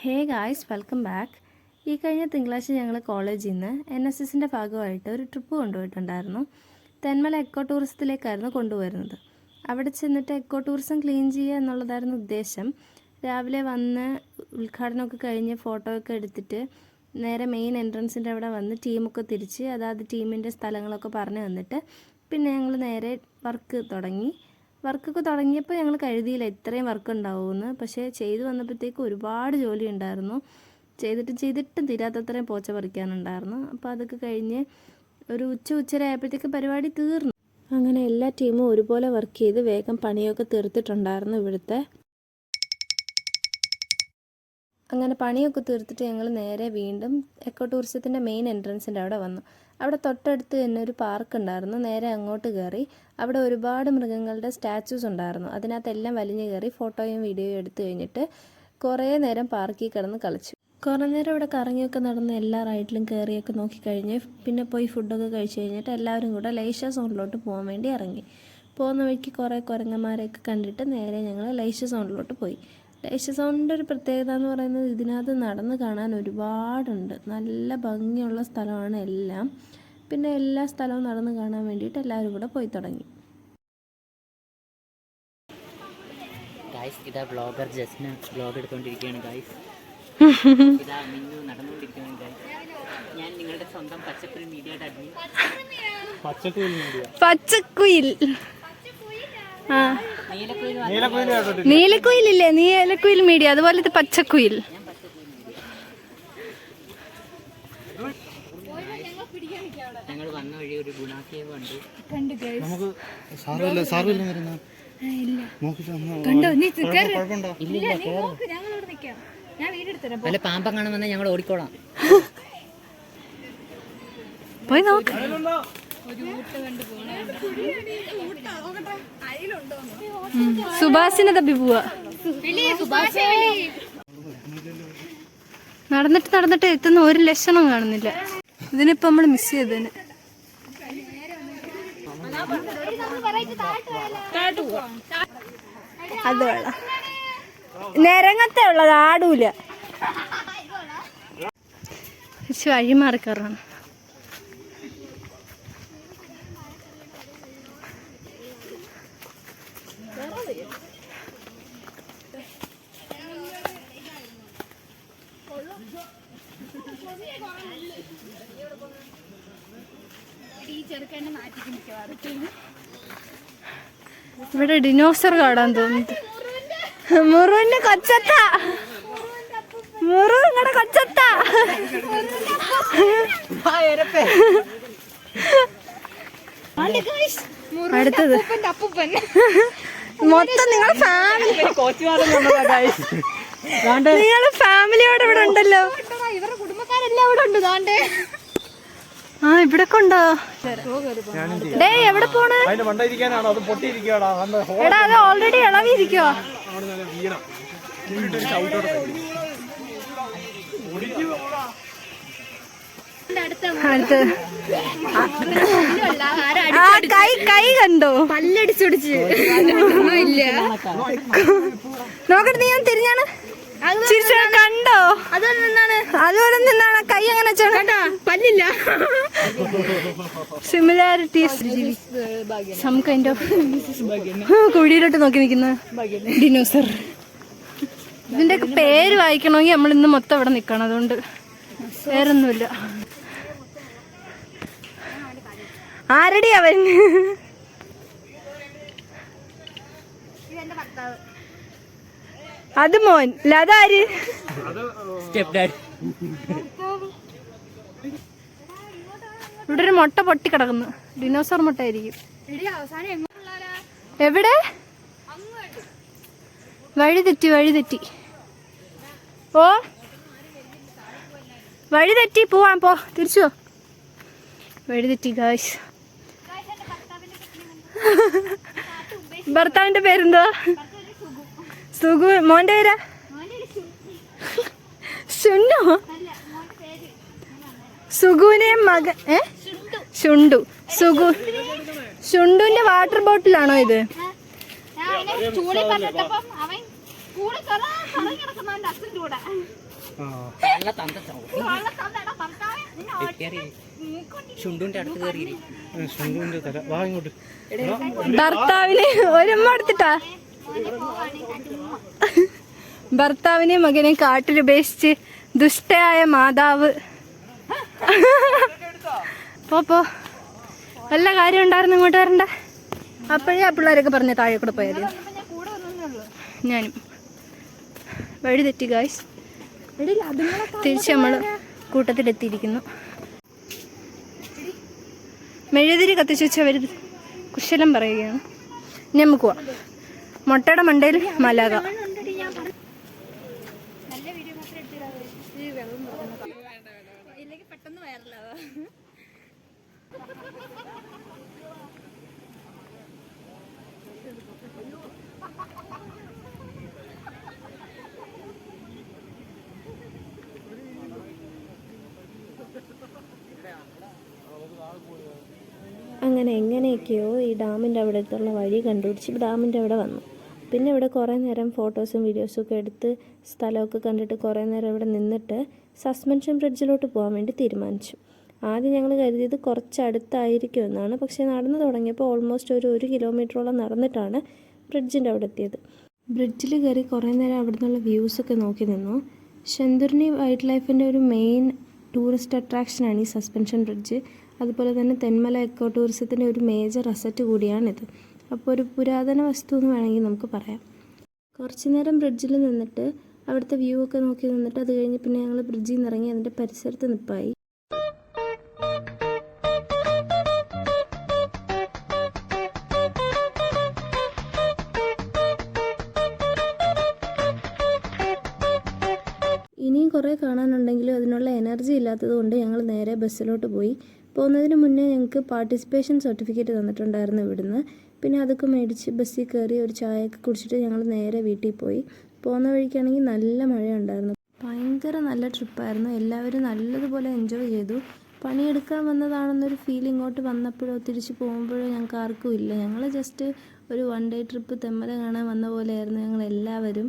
Hey guys, welcome back. ഈ കഴിഞ്ഞ തിങ്കളാഴ്ച ഞങ്ങൾ കോളേജിൽ നിന്ന് NSSൻ്റെ ഭാഗമായിട്ട് ഒരു ട്രിപ്പ് കൊണ്ടുപോയിട്ടുണ്ടായിരുന്നു. തെന്മല എക്കോ ടൂറിസത്തിലേക്കായിരുന്നു കൊണ്ടുപോയിരുന്നത്. അവിടെ ചെന്നിട്ട് എക്കോ ടൂറിസം ക്ലീൻ ചെയ്യുക എന്നുള്ളതായിരുന്നു ഉദ്ദേശം. രാവിലെ വന്ന് ഉദ്ഘാടനമൊക്കെ കഴിഞ്ഞ് ഫോട്ടോ ഒക്കെ എടുത്തിട്ട് നേരെ മെയിൻ എൻട്രൻസിൻ്റെ അവിടെ വന്ന് ടീമൊക്കെ തിരിച്ച് അതാത് ടീമിൻ്റെ സ്ഥലങ്ങളൊക്കെ പറഞ്ഞു തന്നിട്ട് പിന്നെ ഞങ്ങൾ നേരെ വർക്കൊക്കെ തുടങ്ങിയപ്പോൾ ഞങ്ങൾ കരുതിയില്ല ഇത്രയും വർക്ക് ഉണ്ടാവുമെന്ന്. പക്ഷേ ചെയ്തു വന്നപ്പോഴത്തേക്ക് ഒരുപാട് ജോലി ഉണ്ടായിരുന്നു. ചെയ്തിട്ടും തീരാത്തത്രയും പോച്ച പറിക്കാനുണ്ടായിരുന്നു. അപ്പോൾ അതൊക്കെ കഴിഞ്ഞ് ഒരു ഉച്ചര ആയപ്പോഴത്തേക്ക് പരിപാടി തീർന്നു. അങ്ങനെ എല്ലാ ടീമും ഒരുപോലെ വർക്ക് ചെയ്ത് വേഗം പണിയൊക്കെ തീർത്തിട്ടുണ്ടായിരുന്നു ഇവിടുത്തെ. അങ്ങനെ പണിയൊക്കെ തീർത്തിട്ട് ഞങ്ങൾ നേരെ വീണ്ടും എക്കോ ടൂറിസത്തിൻ്റെ മെയിൻ എൻട്രൻസിൻ്റെ അവിടെ വന്നു. അവിടെ തൊട്ടടുത്ത് തന്നെ ഒരു പാർക്ക് ഉണ്ടായിരുന്നു. നേരെ അങ്ങോട്ട് കയറി അവിടെ ഒരുപാട് മൃഗങ്ങളുടെ സ്റ്റാച്യൂസ് ഉണ്ടായിരുന്നു. അതിനകത്തെല്ലാം വലിഞ്ഞു കയറി ഫോട്ടോയും വീഡിയോയും എടുത്തു കഴിഞ്ഞിട്ട് കുറേ നേരം പാർക്കിൽ കിടന്ന് കളിച്ചു. കുറേ നേരം ഇവിടെ കറങ്ങിയൊക്കെ നടന്ന് എല്ലാ റൈഡിലും കയറിയൊക്കെ നോക്കിക്കഴിഞ്ഞ് പിന്നെ പോയി ഫുഡൊക്കെ കഴിച്ച് കഴിഞ്ഞിട്ട് എല്ലാവരും കൂടെ ലേശർ സോണിലോട്ട് പോകാൻ വേണ്ടി ഇറങ്ങി. പോകുന്ന വഴിക്ക് കുറേ കുരങ്ങന്മാരെയൊക്കെ കണ്ടിട്ട് നേരെ ഞങ്ങൾ ലേശർ സോണിലോട്ട് പോയി. ലേശർ സോണിൻ്റെ ഒരു പ്രത്യേകത എന്ന് പറയുന്നത് ഇതിനകത്ത് നടന്ന് കാണാൻ ഒരുപാടുണ്ട്. നല്ല ഭംഗിയുള്ള സ്ഥലമാണ് എല്ലാം. പിന്നെ എല്ലാ സ്ഥലവും നടന്ന് കാണാൻ വേണ്ടിയിട്ട് എല്ലാവരും കൂടെ പോയി തുടങ്ങി. ഇതാ ബ്ലോഗർ ജസ്ന ബ്ലോഗ് എടുത്തുകൊണ്ടിരിക്കുകയാണ് ഗൈസ്. ഇതാ മിന്നു നടന്നുകൊണ്ടിരിക്കുകയാണ് ഗൈസ്. ഞാൻ നിങ്ങളുടെ സ്വന്തം പച്ചക്കുയിൽ മീഡിയയുടെ അഡ്മിൻ. പച്ചക്കുയിൽ നീലക്കുയിലില്ലേ, നീലക്കുയിൽ മീഡിയ, അതുപോലെ ഇത് പച്ചക്കുയിൽ. ഞങ്ങൾ വന്ന വഴി ഒരു ഗുണാക്കേവ് കണ്ടു. വല്ല പാമ്പം കാണാൻ വന്നാൽ ഞങ്ങൾ ഓടിക്കോളാം. പോയി നോക്ക്. സുഭാഷിനെ തപ്പി പോവാ. നടന്നിട്ട് എത്തുന്ന ഒരു ലക്ഷണം കാണുന്നില്ല. ഇതിനിപ്പോ നമ്മള് മിസ് ചെയ്തതിന്. അത് വേണം, നിരങ്ങത്തെ ഉള്ളത് ആടൂല. വഴിമാറിക്കറാണ്. ഇവിടെ ഡിനോസർ കാണാൻ തോന്നുന്നു. മുറുവിന്റെ കൊച്ചത്ത, മുറു നിങ്ങളുടെ കൊച്ചത്ത. അടുത്തത് മൊത്തം നിങ്ങളെ ഫാമിലിയോടെ ഇവിടെ ഉണ്ടല്ലോ. ഇവരുടെ കുടുംബക്കാരെല്ലാം ഇവിടെ ഉണ്ട്. താണ്ടേ ആ ഇവിടെ കൊണ്ടോ. ഡേ എവിടെ പോണ്? എടാ അത് ഓൾറെഡി ഇളവിയിരിക്കോ. അടുത്ത് കൈ കണ്ടോ? പല്ലടിച്ചൊടിച്ച് നോക്കട്ടെ, നീ ഒന്ന് തിരിഞ്ഞാണ് കണ്ടോ? അതുപോലെ നിന്നാണ് കൈ അങ്ങനെ പല്ലില്ല. Similarities, some kind of. കുഴിയിലോട്ട് നോക്കി നിൽക്കുന്ന ഡിനോസർ. ഇതിന്റെ പേര് വായിക്കണമെങ്കിൽ നമ്മൾ ഇന്ന് മൊത്തം ഇവിടെ നിൽക്കണം. അതുകൊണ്ട് പേരൊന്നുമില്ല. ആരടി അവൻ? അത് മോൻ. ലതാര്? ഇവിടെ ഒരു മുട്ട പൊട്ടി കിടക്കുന്നു. ഡിനോസർ മുട്ട ആയിരിക്കും. എവിടെ? വഴി തെറ്റി. ഓ വഴി തെറ്റി പോവാൻ. പോ, തിരിച്ചു പോ. വഴി തെറ്റി ഗായ്സ്. ഭർത്താവിന്റെ പേരെന്താ? സുഗു. മോന്റെ പേരാ? ശുണ്ടോ? സുഗുവിനെ മകൻ ശുണ്ടു. ശുണ്ടുവിന്റെ വാട്ടർ ബോട്ടിലാണോ ഇത്? നല്ല തന്ത ചുണ്ടുവിന്റെ അടുത്ത് കയറി ഭർത്താവിനെ ഒരുമ്മ എടുത്തിട്ടാ ഭർത്താവിനെ മകനെ കാട്ടിലുപേക്ഷിച്ച് ദുഷ്ടയായ മാതാവ്. പോ വല്ല കാര്യം ഉണ്ടായിരുന്നു ഇങ്ങോട്ട് വരണ്ട. അപ്പോഴേ ആ പിള്ളേരൊക്കെ പറഞ്ഞ താഴെ കൂടെ പോയത്. ഞാനും വഴി തെറ്റി ഗായ്സ്. തിരിച്ച് നമ്മൾ കൂട്ടത്തിലെത്തിയിരിക്കുന്നു. മെഴുതിരി കത്തിച്ച് വെച്ച് അവർ കുശലം പറയുകയാണ്. ഇനി നമുക്ക് പോവാം. മുട്ടയുടെ മണ്ടയിൽ മലാക. അങ്ങനെ എങ്ങനെയൊക്കെയോ ഈ ഡാമിൻ്റെ അവിടത്തുള്ള വഴി കണ്ടുപിടിച്ച് ഡാമിൻ്റെ അവിടെ വന്നു. പിന്നെ ഇവിടെ കുറേ നേരം ഫോട്ടോസും വീഡിയോസും ഒക്കെ എടുത്ത് സ്ഥലമൊക്കെ കണ്ടിട്ട് കുറേ നേരം ഇവിടെ നിന്നിട്ട് സസ്പെൻഷൻ ബ്രിഡ്ജിലോട്ട് പോകാൻ വേണ്ടി തീരുമാനിച്ചു. ആദ്യം ഞങ്ങൾ കരുതിയത് കുറച്ചടുത്തായിരിക്കും എന്നാണ്. പക്ഷേ നടന്നു തുടങ്ങിയപ്പോൾ ഓൾമോസ്റ്റ് ഒരു കിലോമീറ്ററോളം നടന്നിട്ടാണ് ബ്രിഡ്ജിൻ്റെ അവിടെ എത്തിയത്. ബ്രിഡ്ജിൽ കയറി കുറേ നേരം അവിടെ നിന്നുള്ള വ്യൂസൊക്കെ നോക്കി നിന്നു. ശെന്തുർണി വൈൽഡ് ലൈഫിൻ്റെ ഒരു മെയിൻ ടൂറിസ്റ്റ് അട്രാക്ഷനാണ് ഈ സസ്പെൻഷൻ ബ്രിഡ്ജ്. അതുപോലെ തന്നെ തെന്മല എക്കോ ടൂറിസത്തിൻ്റെ ഒരു മേജർ അസറ്റ് കൂടിയാണിത്. അപ്പോൾ ഒരു പുരാതന വസ്തു എന്ന് വേണമെങ്കിൽ നമുക്ക് പറയാം. കുറച്ച് നേരം ബ്രിഡ്ജിൽ നിന്നിട്ട് അവിടുത്തെ വ്യൂ ഒക്കെ നോക്കി നിന്നിട്ട് അത് കഴിഞ്ഞ് പിന്നെ ഞങ്ങൾ ബ്രിഡ്ജിൽ നിന്ന് ഇറങ്ങി അതിൻ്റെ പരിസരത്ത് നിൽപ്പായി. ഇനിയും കുറേ കാണാനുണ്ടെങ്കിലും അതിനുള്ള എനർജി ഇല്ലാത്തത് കൊണ്ട് ഞങ്ങൾ നേരെ ബസ്സിലോട്ട് പോയി. പോകുന്നതിന് മുന്നേ ഞങ്ങൾക്ക് പാർട്ടിസിപ്പേഷൻ സർട്ടിഫിക്കറ്റ് തന്നിട്ടുണ്ടായിരുന്നു ഇവിടുന്ന്. പിന്നെ അതൊക്കെ മേടിച്ച് ബസ്സിൽ കയറി ഒരു ചായയൊക്കെ കുടിച്ചിട്ട് ഞങ്ങൾ നേരെ വീട്ടിൽ പോയി. പോകുന്ന വഴിക്കാണെങ്കിൽ നല്ല മഴയുണ്ടായിരുന്നു. ഭയങ്കര നല്ല ട്രിപ്പായിരുന്നു. എല്ലാവരും നല്ലതുപോലെ എൻജോയ് ചെയ്തു. പണിയെടുക്കാൻ വന്നതാണെന്നൊരു ഫീൽ ഇങ്ങോട്ട് വന്നപ്പോഴോ തിരിച്ച് പോകുമ്പോഴോ ഞങ്ങൾക്ക് ആർക്കും ഇല്ല. ഞങ്ങൾ ജസ്റ്റ് ഒരു 1 ഡേ ട്രിപ്പ് തെന്മല കാണാൻ വന്ന പോലെയായിരുന്നു ഞങ്ങൾ എല്ലാവരും.